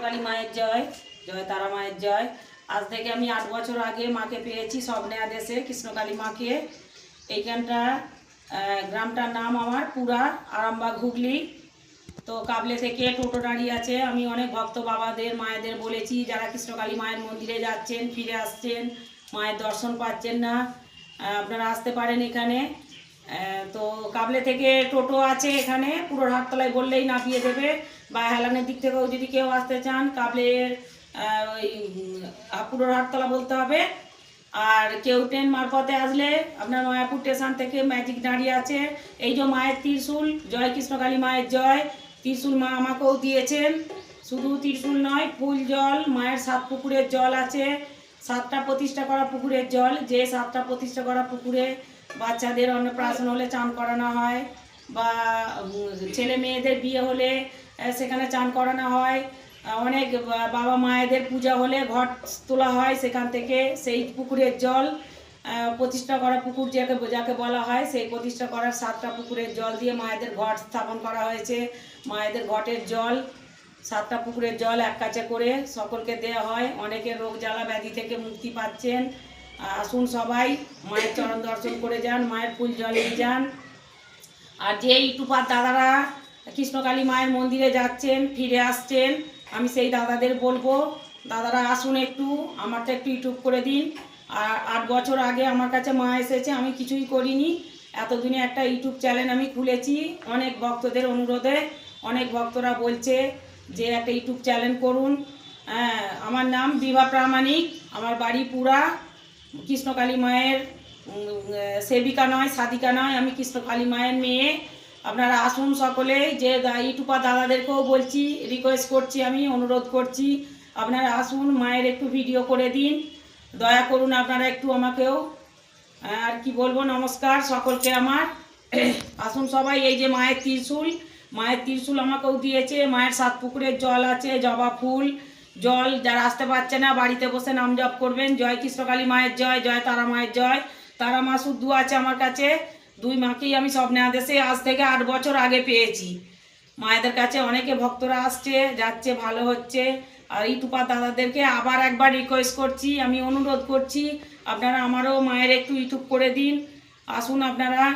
কৃষ্ণকালী মায়ের জয়, জয় তারা মায়ের জয়। আজ থেকে আমি 8 বছর আগে মাকে পেয়েছি স্বপ্নেয়া দেশে, কৃষ্ণকালী মাকে। এইখানটা গ্রামটার নাম আমার পুরা আরামবাগ, হুগলি। তো কাবলে থেকে টোটো দাঁড়িয়ে আছে। আমি অনেক ভক্ত বাবাদের মায়েদের বলেছি, যারা কৃষ্ণকালী মায়ের মন্দিরে যাচ্ছেন, ফিরে আসছেন, মায়ের দর্শন পাচ্ছেন না, আপনারা আসতে পারেন এখানে। তো কাবলে থেকে টোটো আছে এখানে, পুরো হাটতলায় বললেই নামিয়ে দেবে। বা হেলানের দিক থেকেও যদি কেউ আসতে চান, কাবলের ওই পুরো হাটতলা বলতে হবে। আর কেউ ট্রেন মারফতে আসলে আপনার মায়াপুর স্টেশন থেকে ম্যাজিক দাঁড়িয়ে আছে। এই যে মায়ের ত্রিশূল, জয় কৃষ্ণকালী মায়ের জয়। ত্রিশূল মা আমাকেও দিয়েছেন। শুধু ত্রিশূল নয়, ফুল জল, মায়ের 7 পুকুরের জল আছে, 7টা প্রতিষ্ঠা করা পুকুরের জল। যে 7টা প্রতিষ্ঠা করা পুকুরে বাচ্চাদের অন্নপ্রাশন হলে চান করানো হয়, বা ছেলে মেয়েদের বিয়ে হলে সেখানে চান করানো হয়। অনেক বাবা মায়েদের পূজা হলে ঘট তোলা হয় সেখান থেকে। সেই পুকুরের জল, প্রতিষ্ঠা করা পুকুর যাকে বলা হয়, সেই প্রতিষ্ঠা করার 7টা পুকুরের জল দিয়ে মায়েদের ঘট স্থাপন করা হয়েছে। মায়েদের ঘটের জল, 7টা পুকুরের জল এক কাছে করে সকলকে দেওয়া হয়। অনেকের রোগ জ্বালা ব্যাধি থেকে মুক্তি পাচ্ছেন। আসুন সবাই মায়ের চরণ দর্শন করে যান, মায়ের ফুল জল নিয়ে যান। আর যে ইউটিউবার দাদারা কৃষ্ণকালী মায়ের মন্দিরে যাচ্ছেন, ফিরে আসছেন, আমি সেই দাদাদের বলবো, দাদারা আসুন একটু, আমারটা একটু ইউটিউব করে দিন। আর 8 বছর আগে আমার কাছে মা এসেছে, আমি কিছুই করিনি। এতদিনে একটা ইউটিউব চ্যানেল আমি খুলেছি অনেক ভক্তদের অনুরোধে। অনেক ভক্তরা বলছে যে একটা ইউটিউব চ্যানেল করুন। আমার নাম বিভা প্রামাণিক, আমার বাড়ি পুরা। কৃষ্ণকালী মায়ের সেবিকা নয়, সাধিকা নয়, আমি কৃষ্ণকালী মায়ের মেয়ে। আপনারা আসুন সকলে। যে ইউটিউবার দাদাদেরকেও বলছি, রিকোয়েস্ট করছি, আমি অনুরোধ করছি, আপনারা আসুন, মায়ের একটু ভিডিও করে দিন, দয়া করুন আপনারা একটু আমাকেও। আর কি বলবো, নমস্কার সকলকে আমার। আসুন সবাই। এই যে মায়ের ত্রিশূল, মায়ের ত্রিশূল আমাকেও দিয়েছে। মায়ের 7 পুকুরের জল আছে, জবা ফুল জল। যারা আসতে পারছে না, বাড়িতে বসে নাম জপ করবেন, জয় কৃষ্ণকালী মায়ের জয়, জয় তারা মায়ের জয়। তারা মা শুদ্ধ আছে আমার কাছে। 2 মাকেই আমি স্বপ্নেয়া দেশে আজ থেকে 8 বছর আগে পেয়েছি। মায়েদের কাছে অনেকে ভক্তরা আসছে, যাচ্ছে, ভালো হচ্ছে। আর ইউটিউবার দাদাদেরকে আবার একবার রিকোয়েস্ট করছি, আমি অনুরোধ করছি, আপনারা আমারও মায়ের একটু ইউটিউব করে দিন। আসুন আপনারা।